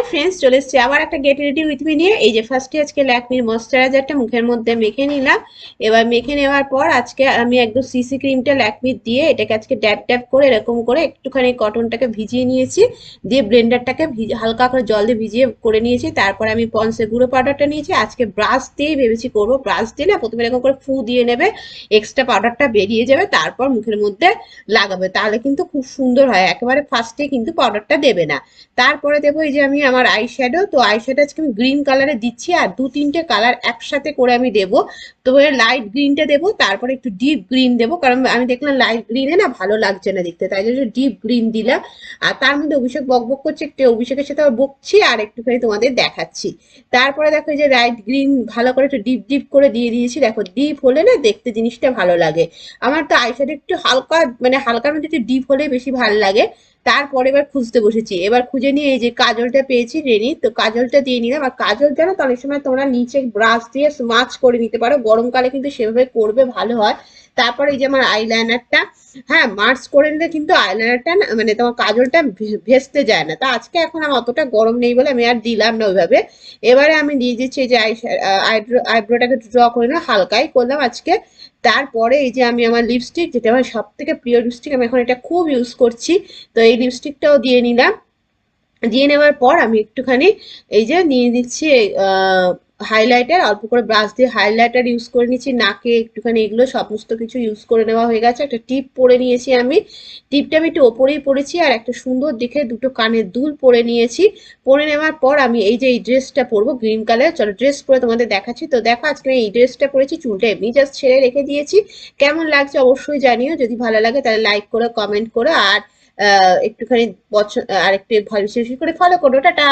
Friends, চলে এসেছি আবার একটা গেট রেডি উইথ মি নিয়ে। এই যে ফার্স্টে আজকে ল্যাকমির ময়শ্চারাইজারটা মুখের মধ্যে মেখে নিলাম। এবার মেখে নেওয়ার পর আজকে আমি একদম সিসি ক্রিমটা ল্যাকমির দিয়ে এটাকে আজকে ড্যাব ড্যাব করে এরকম করে একটুখানি কটনটাকে ভিজিয়ে নিয়েছি, দিয়ে ব্লেন্ডারটাকে হালকা করে জল দিয়ে ভিজিয়ে করে নিয়েছি। তারপরে আমি পন্সের গুঁড়ো পাউডারটা নিয়েছি, আজকে ব্রাশ দিয়েই ভেবেছি করবো। ব্রাশ দিয়ে না প্রথমে এরকম করে ফু দিয়ে নেবে, এক্সট্রা পাউডারটা বেরিয়ে যাবে, তারপর মুখের মধ্যে লাগাবে, তাহলে কিন্তু খুব সুন্দর হয়। একেবারে ফার্স্টে কিন্তু পাউডারটা দেবে না। তারপরে দেবো এই যে আমি আমার আই শ্যাডো, তো আই শ্যাডো আজকে আমি গ্রিন কালারে দিচ্ছি, আর দু তিনটে কালার একসাথে করে আমি দেবো। তো লাইট গ্রিনটা দেবো, তারপরে একটু ডিপ গ্রিন দেবো, কারণ আমি দেখলাম লাইট গ্রিনে না ভালো লাগছে না দেখতে, তাই জন্য ডিপ গ্রিন দিলাম। আর তার মধ্যে অভিষেক বক বক করছে, একটু অভিষেকের সাথে আবার বকছি আর একটুখানি তোমাদের দেখাচ্ছি। তারপরে দেখো এই যে লাইট গ্রিন ভালো করে একটু ডিপ ডিপ করে দিয়ে দিয়েছি। দেখো ডিপ হলে না দেখতে জিনিসটা ভালো লাগে। আমার তো আই শ্যাডো একটু হালকা, মানে হালকার মধ্যে একটু ডিপ হলে বেশি ভালো লাগে। তারপরে এবার খুঁজতে বসেছি, এবার খুঁজে নিয়ে এই যে কাজলটা পেয়েছি রেডি, তো কাজলটা দিয়ে নিলাম। আর কাজল জানো তো অনেক সময় তোমরা নিচে ব্রাশ দিয়ে স্মাচ করে নিতে পারো, গরমকালে কিন্তু সেভাবে করবে ভালো হয়। তারপরে এই যে আমার আইলাইনারটা, হ্যাঁ মার্চ করে নিলে কিন্তু আইলাইনারটা না মানে তোমার কাজলটা ভেস্তে যায় না। তা আজকে এখন আমার অতটা গরম নেই বলে আমি আর দিলাম না ওইভাবে। এবারে আমি দিয়ে দিচ্ছি এই যে আইব্রোটাকে ড্র করে না হালকাই করলাম আজকে। তারপরে এই যে আমি আমার লিপস্টিক, যেটা আমার সব থেকে প্রিয় লিপস্টিক, আমি এখন এটা খুব ইউজ করছি, তো এই লিপস্টিকটাও দিয়ে নিলাম। দিয়ে নেওয়ার পর আমি একটুখানি এই যে নিয়ে নিচ্ছি হাইলাইটার, অল্প করে ব্রাশ দিয়ে হাইলাইটার ইউজ করে নিচ্ছি নাকে একটুখানি, এগুলো সমস্ত কিছু ইউজ করে নেওয়া হয়ে গেছে। একটা টিপ পরে নিয়েছি আমি, টিপটা আমি একটু ওপরেই পরেছি, আর একটা সুন্দর দেখে দুটো কানের দুল পরে নিয়েছি। পরে নেওয়ার পর আমি এই যে এই ড্রেসটা পরবো গ্রিন কালার, চলো ড্রেস পরে তোমাদের দেখাচ্ছি। তো দেখো আজকে আমি এই ড্রেসটা পরেছি, চুলটা এমনি জাস্ট ছেড়ে রেখে দিয়েছি। কেমন লাগছে অবশ্যই জানিও, যদি ভালো লাগে তাহলে লাইক করে কমেন্ট করো, আর একটুখানি আর একটু ভালো বেশি করে ফলো করো। টাটা।